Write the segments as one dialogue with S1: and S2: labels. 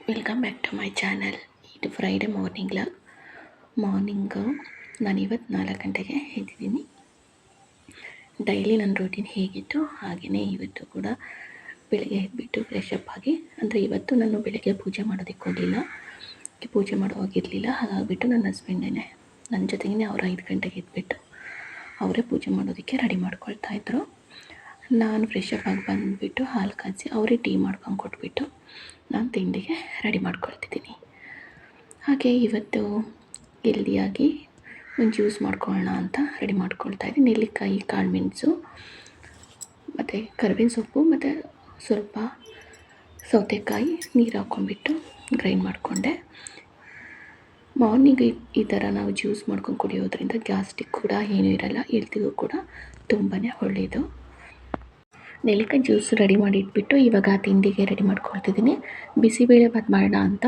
S1: Welcome back to my channel. ಇದು Friday morning ನಾನು ಇವತ್ತು 4 ಗಂಟೆಗೆ ಎದ್ದಿದ್ದೀನಿ. ಡೈಲಿ ನನ್ನ ರೂಟೀನ್ ಹೇಗಿತ್ತು ಹಾಗೆಯೇ ಇವತ್ತು ಕೂಡ ಬೆಳಗ್ಗೆ ಎದ್ಬಿಟ್ಟು ಫ್ರೆಶ್ ಅಪ್ ಆಗಿ, ಅಂದರೆ ಇವತ್ತು ನಾನು ಬೆಳಗ್ಗೆ ಪೂಜೆ ಮಾಡೋದಕ್ಕೆ ಹೋಗಲಿಲ್ಲ, ಪೂಜೆ ಮಾಡೋವಾಗಿರಲಿಲ್ಲ. ಹಾಗಾಗಿಬಿಟ್ಟು ನನ್ನ ಹಸ್ಬೆಂಡೇ ನನ್ನ ಜೊತೆಗೇ ಅವರು 5 ಗಂಟೆಗೆ ಎದ್ಬಿಟ್ಟು ಅವರೇ ಪೂಜೆ ಮಾಡೋದಕ್ಕೆ ರೆಡಿ ಮಾಡ್ಕೊಳ್ತಾಯಿದ್ರು. ನಾನು ಫ್ರೆಶ್ ಅಪ್ ಆಗಿ ಬಂದುಬಿಟ್ಟು ಹಾಲು ಕಾಯಿಸಿ ಅವರೇ ಟೀ ಮಾಡ್ಕೊಂಡು ಕೊಟ್ಬಿಟ್ಟು ನಾನು ತಿಂಡಿಗೆ ರೆಡಿ ಮಾಡ್ಕೊಳ್ತಿದ್ದೀನಿ. ಹಾಗೆ ಇವತ್ತು ಹೆಲ್ದಿಯಾಗಿ ಒಂದು ಜ್ಯೂಸ್ ಮಾಡ್ಕೊಳ್ಳೋಣ ಅಂತ ರೆಡಿ ಮಾಡ್ಕೊಳ್ತಾ ಇದ್ದೀನಿ. ನೆಲ್ಲಿಕಾಯಿ, ಕಾಳು ಮೆಣಸು ಮತ್ತು ಕರಿಬೇವಿನ ಸೊಪ್ಪು ಮತ್ತು ಸ್ವಲ್ಪ ಸೌತೆಕಾಯಿ ನೀರು ಹಾಕ್ಕೊಂಡ್ಬಿಟ್ಟು ಗ್ರೈಂಡ್ ಮಾಡಿಕೊಂಡೆ. ಮಾರ್ನಿಂಗ್ ಈ ಥರ ನಾವು ಜ್ಯೂಸ್ ಮಾಡ್ಕೊಂಡು ಕುಡಿಯೋದ್ರಿಂದ ಗ್ಯಾಸ್ಟ್ರಿಕ್ ಕೂಡ ಏನೂ ಇರಲ್ಲ, ಹೆಲ್ತಿಗೂ ಕೂಡ ತುಂಬಾ ಒಳ್ಳೆಯದು. ನೆಲ್ಲಿಕಾಯಿ ಜ್ಯೂಸ್ ರೆಡಿ ಮಾಡಿ ಇಟ್ಬಿಟ್ಟು ಇವಾಗ ತಿಂಡಿಗೆ ರೆಡಿ ಮಾಡ್ಕೊಳ್ತಿದ್ದೀನಿ. ಬಿಸಿಬೇಳೆಭಾತ್ ಮಾಡೋಣ ಅಂತ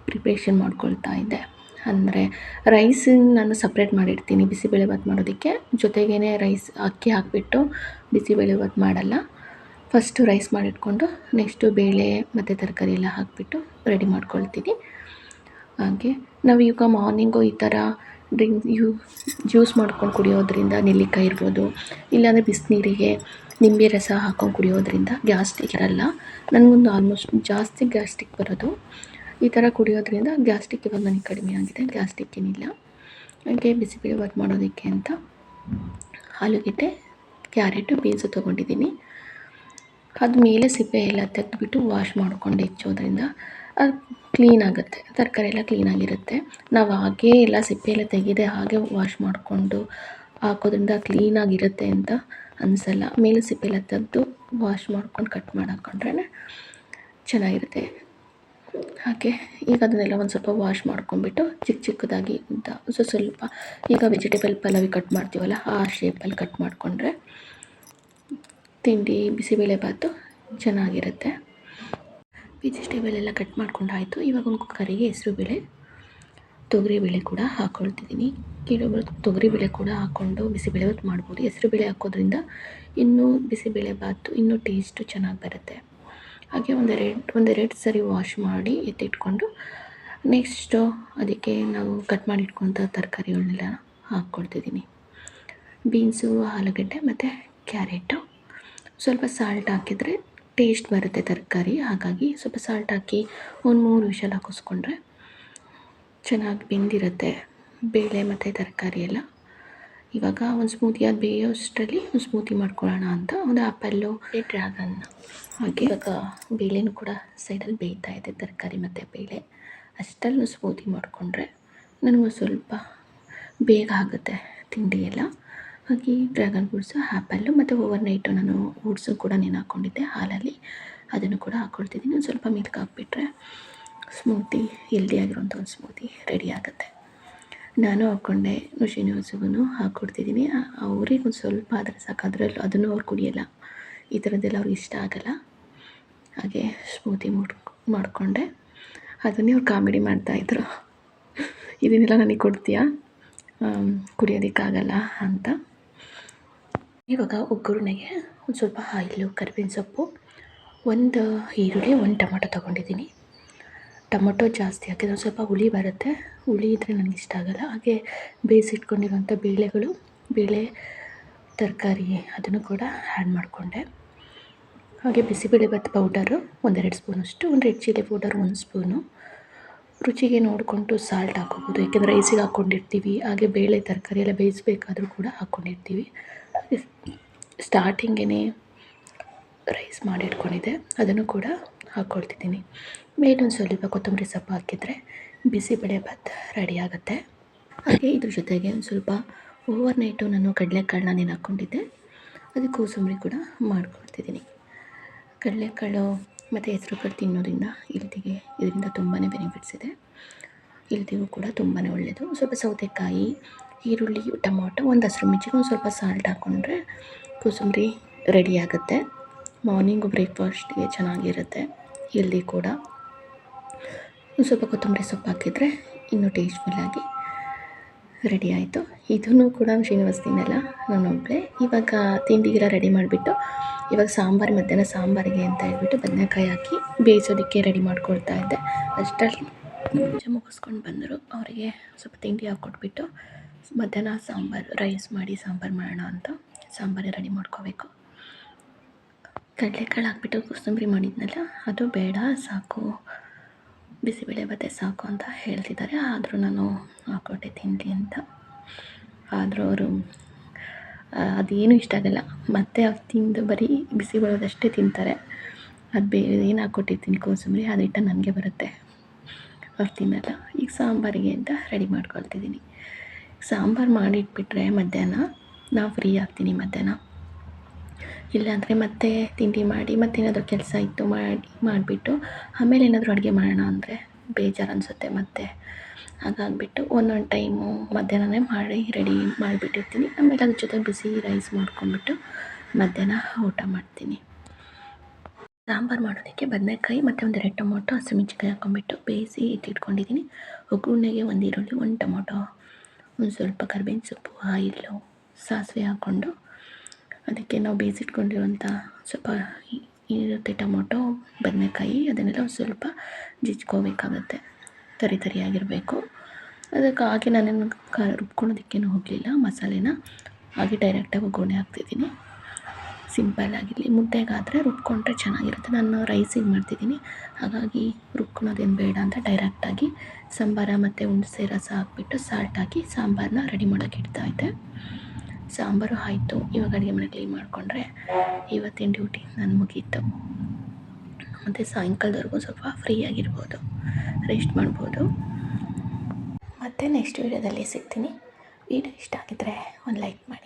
S1: ಪ್ರಿಪ್ರೇಷನ್ ಮಾಡ್ಕೊಳ್ತಾ ಇದ್ದೆ. ಅಂದರೆ ರೈಸ್ ನಾನು ಸಪ್ರೇಟ್ ಮಾಡಿರ್ತೀನಿ ಬಿಸಿಬೇಳೆಭಾತ್ ಮಾಡೋದಕ್ಕೆ, ಜೊತೆಗೇ ಅಕ್ಕಿ ಹಾಕಿಬಿಟ್ಟು ಬಿಸಿಬೇಳೆಭಾತ್ ಮಾಡಲ್ಲ. ಫಸ್ಟು ರೈಸ್ ಮಾಡಿಟ್ಕೊಂಡು ನೆಕ್ಸ್ಟು ಬೇಳೆ ಮತ್ತು ತರಕಾರಿ ಎಲ್ಲ ಹಾಕಿಬಿಟ್ಟು ರೆಡಿ ಮಾಡ್ಕೊಳ್ತೀನಿ. ಹಾಗೆ ನಾವು ಈಗ ಮಾರ್ನಿಂಗು ಈ ಥರ ಜ್ಯೂಸ್ ಮಾಡ್ಕೊಂಡು ಕುಡಿಯೋದ್ರಿಂದ, ನೆಲ್ಲಿಕಾಯಿ ಇರ್ಬೋದು, ಇಲ್ಲಾಂದರೆ ಬಿಸಿನೀರಿಗೆ ನಿಂಬೆ ರಸ ಹಾಕ್ಕೊಂಡು ಕುಡಿಯೋದ್ರಿಂದ ಗ್ಯಾಸ್ಟ್ರಿಕ್ ಇರಲ್ಲ. ನನಗೊಂದು ಆಲ್ಮೋಸ್ಟ್ ಜಾಸ್ತಿ ಗ್ಯಾಸ್ಟ್ರಿಕ್ ಬರೋದು. ಈ ಥರ ಕುಡಿಯೋದ್ರಿಂದ ಗ್ಯಾಸ್ಟ್ರಿಕ್ ಇವಾಗ ನನಗೆ ಕಡಿಮೆ ಆಗಿದೆ, ಗ್ಯಾಸ್ಟ್ರಿಕ್ ಏನಿಲ್ಲ. ಹಾಗೆ ಬಿಸಿಬೇಳೆಭಾತ್ ಮಾಡೋದಕ್ಕೆ ಅಂತ ಆಲೂಗೆಡ್ಡೆ, ಕ್ಯಾರೆಟು, ಬೀನ್ಸು ತೊಗೊಂಡಿದ್ದೀನಿ. ಅದು ಮೇಲೆ ಸಿಪ್ಪೆ ಎಲ್ಲ ತೆಗೆದುಬಿಟ್ಟು ವಾಶ್ ಮಾಡ್ಕೊಂಡು ಹೆಚ್ಚೋದ್ರಿಂದ ಅದು ಕ್ಲೀನ್ ಆಗುತ್ತೆ, ತರಕಾರಿ ಎಲ್ಲ ಕ್ಲೀನಾಗಿರುತ್ತೆ. ನಾವು ಹಾಗೇ ಎಲ್ಲ ಸಿಪ್ಪೆ ಎಲ್ಲ ತೆಗೆದೇ ಹಾಗೆ ವಾಶ್ ಮಾಡಿಕೊಂಡು ಹಾಕೋದ್ರಿಂದ ಕ್ಲೀನಾಗಿರುತ್ತೆ ಅಂತ ಅನಿಸಲ್ಲ. ಮೇಲೆ ಸಿಪ್ಪೆ ಎಲ್ಲ ತೆಗೆದು ವಾಶ್ ಮಾಡ್ಕೊಂಡು ಕಟ್ ಮಾಡಿ ಹಾಕ್ಕೊಂಡ್ರೆ ಚೆನ್ನಾಗಿರುತ್ತೆ. ಹಾಗೆ ಈಗ ಅದನ್ನೆಲ್ಲ ಒಂದು ಸ್ವಲ್ಪ ವಾಶ್ ಮಾಡ್ಕೊಂಡ್ಬಿಟ್ಟು ಚಿಕ್ಕ ಚಿಕ್ಕದಾಗಿ ಉದ್ದ ಸ್ವಲ್ಪ ಈಗ ವೆಜಿಟೇಬಲ್ ಪಲಾವಿಗೆ ಕಟ್ ಮಾಡ್ತೀವಲ್ಲ ಆ ಶೇಪಲ್ಲಿ ಕಟ್ ಮಾಡಿಕೊಂಡ್ರೆ ತಿಂಡಿ ಬಿಸಿಬೇಳೆಭಾತು ಚೆನ್ನಾಗಿರುತ್ತೆ. ವೆಜಿಟೇಬಲ್ ಎಲ್ಲ ಕಟ್ ಮಾಡ್ಕೊಂಡಾಯಿತು. ಇವಾಗ ಒಂದು ಕುಕ್ಕರಿಗೆ ಹೆಸರುಬೇಳೆ, ತೊಗರಿಬೇಳೆ ಕೂಡ ಹಾಕ್ಕೊಳ್ತಿದ್ದೀನಿ. ಕೆಲವೊಬ್ಬರು ತೊಗರಿಬೇಳೆ ಕೂಡ ಹಾಕ್ಕೊಂಡು ಬಿಸಿಬೇಳೆಭಾತ್ ಮಾಡ್ಬೋದು. ಹೆಸರುಬೇಳೆ ಹಾಕೋದ್ರಿಂದ ಇನ್ನೂ ಬಿಸಿಬೇಳೆಭಾತು ಇನ್ನೂ ಟೇಸ್ಟು ಚೆನ್ನಾಗಿ ಬರುತ್ತೆ. ಹಾಗೆ ಒಂದೆರಡು ಸರಿ ವಾಶ್ ಮಾಡಿ ಎತ್ತಿಟ್ಕೊಂಡು ನೆಕ್ಸ್ಟು ಅದಕ್ಕೆ ನಾವು ಕಟ್ ಮಾಡಿ ಇಟ್ಕೊತ ತರಕಾರಿಗಳನ್ನೆಲ್ಲ ಹಾಕ್ಕೊಳ್ತಿದ್ದೀನಿ. ಬೀನ್ಸು, ಆಲೂಗಡ್ಡೆ ಮತ್ತು ಕ್ಯಾರೆಟು. ಸ್ವಲ್ಪ ಸಾಲ್ಟ್ ಹಾಕಿದರೆ ಟೇಸ್ಟ್ ಬರುತ್ತೆ ತರಕಾರಿ, ಹಾಗಾಗಿ ಸ್ವಲ್ಪ ಸಾಲ್ಟ್ ಹಾಕಿ ಒಂದು 3 ವಿಷಲ್ ಹಾಕಿಸ್ಕೊಂಡ್ರೆ ಚೆನ್ನಾಗಿ ಬೆಂದಿರುತ್ತೆ ಬೇಳೆ ಮತ್ತು ತರಕಾರಿ ಎಲ್ಲ. ಇವಾಗ ಒಂದು ಸ್ಮೂತಿ ಅದು ಬೇಯೋಷ್ಟರಲ್ಲಿ ಒಂದು ಸ್ಮೂತಿ ಮಾಡ್ಕೊಳ್ಳೋಣ ಅಂತ ಒಂದು ಆ್ಯಪಲ್ಲು, ಡ್ರ್ಯಾಗನ್ ಹಾಗೆ ಇವಾಗ ಬೇಳೆನೂ ಕೂಡ ಸೈಡಲ್ಲಿ ಬೇಯ್ತಾ ಇದೆ, ತರಕಾರಿ ಮತ್ತು ಬೇಳೆ ಅಷ್ಟನ್ನು ಸ್ಮೂತಿ ಮಾಡಿಕೊಂಡ್ರೆ ನನಗೂ ಸ್ವಲ್ಪ ಬೇಗ ಆಗುತ್ತೆ ತಿಂಡಿ ಎಲ್ಲ. ಹಾಗೆ ಡ್ರ್ಯಾಗನ್ ಫ್ರೂಟ್ಸು, ಆ್ಯಪಲ್ಲು ಮತ್ತು ಓವರ್ನೈಟು ನಾನು ಓಟ್ಸು ಕೂಡ ಹಾಕ್ಕೊಂಡಿದ್ದೆ ಹಾಲಲ್ಲಿ, ಅದನ್ನು ಕೂಡ ಹಾಕ್ಕೊಳ್ತಿದ್ದೀನಿ. ಒಂದು ಸ್ವಲ್ಪ ಮಿಲ್ಕ್ ಹಾಕ್ಬಿಟ್ರೆ ಸ್ಮೂತಿ, ಹೆಲ್ದಿಯಾಗಿರೋಂಥ ಒಂದು ಸ್ಮೂತಿ ರೆಡಿ ಆಗುತ್ತೆ. ನಾನು ಹಾಕ್ಕೊಂಡೆ, ಶ್ರೀನಿವಾಸಗೂ ಹಾಕ್ಕೊಡ್ತಿದ್ದೀನಿ. ಅವ್ರಿಗೆ ಒಂದು ಸ್ವಲ್ಪ ಆದರೆ ಸಾಕು, ಅದನ್ನು ಅವ್ರು ಕುಡಿಯೋಲ್ಲ, ಈ ಥರದ್ದೆಲ್ಲ ಅವ್ರಿಗೆ ಇಷ್ಟ ಆಗೋಲ್ಲ. ಹಾಗೆ ಸ್ಮೂತಿ ಮಾಡಿಕೊಂಡೆ. ಅದನ್ನೇ ಅವ್ರು ಕಾಮಿಡಿ ಮಾಡ್ತಾಯಿದ್ರು, ಇದನ್ನೆಲ್ಲ ನನಗೆ ಕೊಡ್ತೀಯಾ, ಕುಡಿಯೋದಕ್ಕಾಗಲ್ಲ ಅಂತ. ಇವಾಗ ಒಗ್ಗರಣೆಗೆ ಒಂದು ಸ್ವಲ್ಪ ಆಯಿಲು, ಕರಿಬೇವಿನ ಸೊಪ್ಪು, ಒಂದು ಈರುಳ್ಳಿ, ಒಂದು ಟೊಮೊಟೊ ತೊಗೊಂಡಿದ್ದೀನಿ. ಟೊಮೊಟೊ ಜಾಸ್ತಿ ಹಾಕಿದ್ರೆ ಸ್ವಲ್ಪ ಹುಳಿ ಬರುತ್ತೆ, ಹುಳಿ ಇದ್ದರೆ ನನಗೆ ಇಷ್ಟ ಆಗೋಲ್ಲ. ಹಾಗೆ ಬೇಯಿಸಿಟ್ಕೊಂಡಿರೋಂಥ ಬೇಳೆ, ತರಕಾರಿ ಅದನ್ನು ಕೂಡ ಆ್ಯಡ್ ಮಾಡಿಕೊಂಡೆ. ಹಾಗೆ ಬಿಸಿಬೇಳೆಭಾತ್ ಪೌಡರು 1-2 ಸ್ಪೂನಷ್ಟು, ಒಂದು ರೆಡ್ ಚಿಲ್ಲಿ ಪೌಡರ್ 1 ಸ್ಪೂನು, ರುಚಿಗೆ ನೋಡಿಕೊಂಡು ಸಾಲ್ಟ್ ಹಾಕ್ಕೋಬೋದು, ಏಕೆಂದರೆ ರೈಸಿಗೆ ಹಾಕ್ಕೊಂಡಿರ್ತೀವಿ. ಹಾಗೆ ಬೇಳೆ ತರಕಾರಿ ಎಲ್ಲ ಬೇಯಿಸಬೇಕಾದ್ರೂ ಕೂಡ ಹಾಕ್ಕೊಂಡಿರ್ತೀವಿ. ಸ್ಟಾರ್ಟಿಂಗೇ ರೈಸ್ ಮಾಡಿಟ್ಕೊಂಡಿದ್ದೆ, ಅದನ್ನು ಕೂಡ ಹಾಕ್ಕೊಳ್ತಿದ್ದೀನಿ. ಮೇಲೊಂದು ಸ್ವಲ್ಪ ಕೊತ್ತಂಬರಿ ಸೊಪ್ಪು ಹಾಕಿದರೆ ಬಿಸಿಬೇಳೆಭಾತ್ ರೆಡಿ ಆಗುತ್ತೆ. ಹಾಗೆ ಇದ್ರ ಜೊತೆಗೆ ಒಂದು ಸ್ವಲ್ಪ ಓವರ್ನೈಟು ನಾನು ಕಡಲೆಕಾಳನ್ನ ಹಾಕ್ಕೊಂಡಿದ್ದೆ, ಅದಕ್ಕೆ ಕೋಸಂಬರಿ ಕೂಡ ಮಾಡ್ಕೊಳ್ತಿದ್ದೀನಿ. ಕಡಲೆಕಾಳು ಮತ್ತು ಹೆಸರುಕಾಳು ತಿನ್ನೋದ್ರಿಂದ ಇದರಿಂದ ತುಂಬಾ ಬೆನಿಫಿಟ್ಸ್ ಇದೆ, ಹೆಲ್ತಿಗೂ ಕೂಡ ತುಂಬಾ ಒಳ್ಳೆಯದು. ಸ್ವಲ್ಪ ಸೌತೆಕಾಯಿ, ಈರುಳ್ಳಿ, ಟೊಮೊಟೊ, ಒಂದು ಹಸಿರು ಮೆಣಸಿಗೆ, ಒಂದು ಸ್ವಲ್ಪ ಸಾಲ್ಟ್ ಹಾಕ್ಕೊಂಡ್ರೆ ಕೋಸಂಬರಿ ರೆಡಿ ಆಗುತ್ತೆ. ಮಾರ್ನಿಂಗು ಬ್ರೇಕ್ಫಾಸ್ಟ್ಗೆ ಚೆನ್ನಾಗಿರುತ್ತೆ, ಹೆಲ್ದಿ ಕೂಡ. ಒಂದು ಸ್ವಲ್ಪ ಕೊತ್ತಂಬರಿ ಸೊಪ್ಪು ಹಾಕಿದರೆ ಇನ್ನೂ ಟೇಸ್ಟ್ಫುಲ್ಲಾಗಿ ರೆಡಿ ಆಯಿತು. ಇದನ್ನು ಕೂಡ ಶ್ರೀನಿವಾಸ್ ತಿನ್ನಲ್ಲ, ನಾನು ಒಬ್ಬಳೇ. ಇವಾಗ ತಿಂಡಿಗೆಲ್ಲ ರೆಡಿ ಮಾಡಿಬಿಟ್ಟು ಇವಾಗ ಸಾಂಬಾರು, ಮಧ್ಯಾಹ್ನ ಸಾಂಬಾರಿಗೆ ಅಂತ ಹೇಳ್ಬಿಟ್ಟು ಬದನೆಕಾಯಿ ಹಾಕಿ ಬೇಯಿಸೋದಕ್ಕೆ ರೆಡಿ ಮಾಡ್ಕೊಳ್ತಾ ಇದ್ದೆ. ಅಷ್ಟರಲ್ಲಿ ಪೂಜೆ ಮುಗಿಸ್ಕೊಂಡು ಬಂದರು. ಅವರಿಗೆ ಸ್ವಲ್ಪ ತಿಂಡಿ ಹಾಕ್ಕೊಟ್ಬಿಟ್ಟು ಮಧ್ಯಾಹ್ನ ಸಾಂಬಾರು ರೈಸ್ ಮಾಡಿ ಸಾಂಬಾರು ಮಾಡೋಣ ಅಂತ ಸಾಂಬಾರು ರೆಡಿ ಮಾಡ್ಕೋಬೇಕು. ಕಡಲೆಕಾಳು ಹಾಕ್ಬಿಟ್ಟು ಕೋಸಂಬರಿ ಮಾಡಿದ್ನಲ್ಲ, ಅದು ಬೇಡ ಸಾಕು, ಬಿಸಿಬೇಳೆಭಾತೆ ಸಾಕು ಅಂತ ಹೇಳ್ತಿದ್ದಾರೆ. ಆದರೂ ನಾನು ಹಾಕ್ಕೊಟ್ಟೆ ತಿನ್ನಲಿ ಅಂತ. ಆದರೂ ಅವರು ಅದೇನು ಇಷ್ಟ ಆಗಲ್ಲ, ಮತ್ತೆ ಅವ್ರು ತಿಂದು ಬರೀ ಬಿಸಿಬೇಳೆದಷ್ಟೇ ತಿಂತಾರೆ. ಅದು ಬೇರೆ ಏನು ಹಾಕ್ಕೊಟ್ಟಿರ್ತೀನಿ ಕೋಸಂಬರಿ, ಅದು ಹಿಟ್ಟ ನನಗೆ ಬರುತ್ತೆ, ಅವ್ರು ತಿನ್ನಲ್ಲ. ಈಗ ಸಾಂಬಾರಿಗೆ ಅಂತ ರೆಡಿ ಮಾಡ್ಕೊಳ್ತಿದ್ದೀನಿ. ಸಾಂಬಾರು ಮಾಡಿಟ್ಬಿಟ್ರೆ ಮಧ್ಯಾಹ್ನ ನಾವು ಫ್ರೀ ಆಗ್ತೀನಿ. ಮಧ್ಯಾಹ್ನ ಇಲ್ಲಾಂದರೆ ಮತ್ತೆ ತಿಂಡಿ ಮಾಡಿ ಮತ್ತೇನಾದರೂ ಕೆಲಸ ಇತ್ತು ಮಾಡಿಬಿಟ್ಟು ಆಮೇಲೆ ಏನಾದರೂ ಅಡುಗೆ ಮಾಡೋಣ ಅಂದರೆ ಬೇಜಾರು ಅನಿಸುತ್ತೆ. ಮತ್ತೆ ಹಾಗಾಗಿಬಿಟ್ಟು ಒಂದೊಂದು ಟೈಮು ಮಧ್ಯಾಹ್ನನೇ ಮಾಡಿ ರೆಡಿ ಮಾಡಿಬಿಟ್ಟಿರ್ತೀನಿ. ಆಮೇಲೆ ಅದ್ರ ಜೊತೆ ಬಿಸಿ ರೈಸ್ ಮಾಡ್ಕೊಂಡ್ಬಿಟ್ಟು ಮಧ್ಯಾಹ್ನ ಊಟ ಮಾಡ್ತೀನಿ. ಸಾಂಬಾರು ಮಾಡೋದಕ್ಕೆ ಬದನೆಕಾಯಿ ಮತ್ತು ಒಂದೆರಡು ಟೊಮೊಟೊ, ಹಸಿಮೆಣ್ಸಿನ್ಕಾಯಿ ಹಾಕ್ಕೊಂಬಿಟ್ಟು ಬೇಯಿಸಿ ಇಟ್ಟಿಟ್ಕೊಂಡಿದ್ದೀನಿ. ಒಗ್ಗರಣೆಗೆ ಒಂದು ಈರುಳ್ಳಿ, ಒಂದು ಟೊಮೊಟೊ, ಒಂದು ಸ್ವಲ್ಪ ಕರಿಬೇವಿನ ಸೊಪ್ಪು, ಆಯಿಲು, ಸಾಸಿವೆ ಹಾಕ್ಕೊಂಡು ಅದಕ್ಕೆ ನಾವು ಬೇಯಿಸಿಟ್ಕೊಂಡಿರುವಂಥ ಸ್ವಲ್ಪ ಇರುತ್ತೆ ಟೊಮೊಟೊ, ಬದನೆಕಾಯಿ, ಅದನ್ನೆಲ್ಲ ಸ್ವಲ್ಪ ಜಿಜ್ಕೋಬೇಕಾಗುತ್ತೆ, ತರಿಯಾಗಿರಬೇಕು. ಅದಕ್ಕೆ ಹಾಗೆ ನಾನೇನು ರುಬ್ಕೊಳೋದಕ್ಕೇನು ಹೋಗಲಿಲ್ಲ. ಮಸಾಲೆನ ಹಾಗೆ ಡೈರೆಕ್ಟಾಗಿ ಒಗ್ಗರಣೆ ಹಾಕ್ತಿದ್ದೀನಿ. ಸಿಂಪಲ್ಲಾಗಿರಲಿ. ಮುದ್ದೆಗಾದರೆ ರುಬ್ಕೊಂಡ್ರೆ ಚೆನ್ನಾಗಿರುತ್ತೆ. ನಾನು ರೈಸಿಗೆ ಮಾಡ್ತಿದ್ದೀನಿ, ಹಾಗಾಗಿ ರುಬ್ಕೊಳೋದೇನು ಬೇಡ ಅಂತ ಡೈರೆಕ್ಟಾಗಿ ಸಾಂಬಾರ ಮತ್ತು ಹುಣಸೆ ರಸ ಹಾಕ್ಬಿಟ್ಟು ಸಾಲ್ಟ್ ಹಾಕಿ ಸಾಂಬಾರನ್ನ ರೆಡಿ ಮಾಡೋಕ್ಕೆ ಇಡ್ತಾಯಿದ್ದೆ. ಸಾಂಬಾರು ಆಯಿತು. ಇವಾಗ ಅಡುಗೆ ಮನೆ ಕ್ಲೀನ್ ಮಾಡಿಕೊಂಡ್ರೆ ಇವತ್ತಿನ ಡ್ಯೂಟಿ ನಾನು ಮುಗೀತು. ಮತ್ತು ಸಾಯಂಕಾಲದವರೆಗೂ ಸ್ವಲ್ಪ ಫ್ರೀಯಾಗಿರ್ಬೋದು, ರೆಸ್ಟ್ ಮಾಡ್ಬೋದು. ಮತ್ತು ನೆಕ್ಸ್ಟ್ ವೀಡಿಯೋದಲ್ಲಿ ಸಿಗ್ತೀನಿ. ವಿಡಿಯೋ ಇಷ್ಟ ಆಗಿದ್ದರೆ ಒಂದು ಲೈಕ್ ಮಾಡಿ.